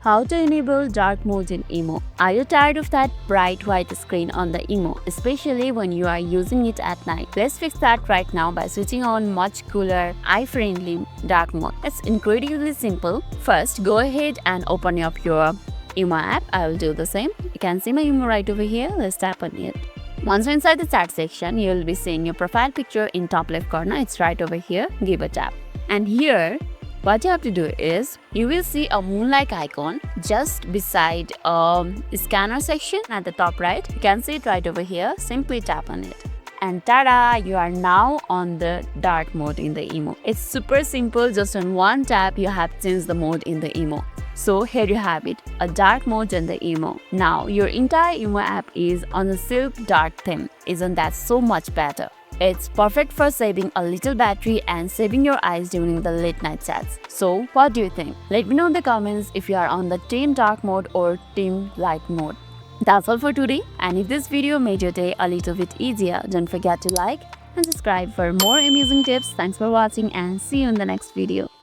How to enable dark mode in IMO. Are you tired of that bright white screen on the IMO, especially when you are using it at night? Let's fix that right now by switching on much cooler, eye-friendly dark mode. It's incredibly simple. First, go ahead and open up your IMO app. I will do the same. You can see my IMO right over here. Let's tap on it. Once you're inside the chat section, you will be seeing your profile picture in top left corner. It's right over here. Give a tap. And here, what you have to do is, you will see a moon-like icon just beside a scanner section at the top right. You can see it right over here. Simply tap on it. And tada! You are now on the dark mode in the IMO. It's super simple. Just on one tap, you have changed the mode in the IMO. So here you have it, a dark mode in the IMO. Now your entire IMO app is on a silk dark theme. Isn't that so much better? It's perfect for saving a little battery and saving your eyes during the late night chats. So what do you think? Let me know in the comments if you are on the team dark mode or team light mode. That's all for today, and if this video made your day a little bit easier, don't forget to like and subscribe for more amusing tips. Thanks for watching and see you in the next video.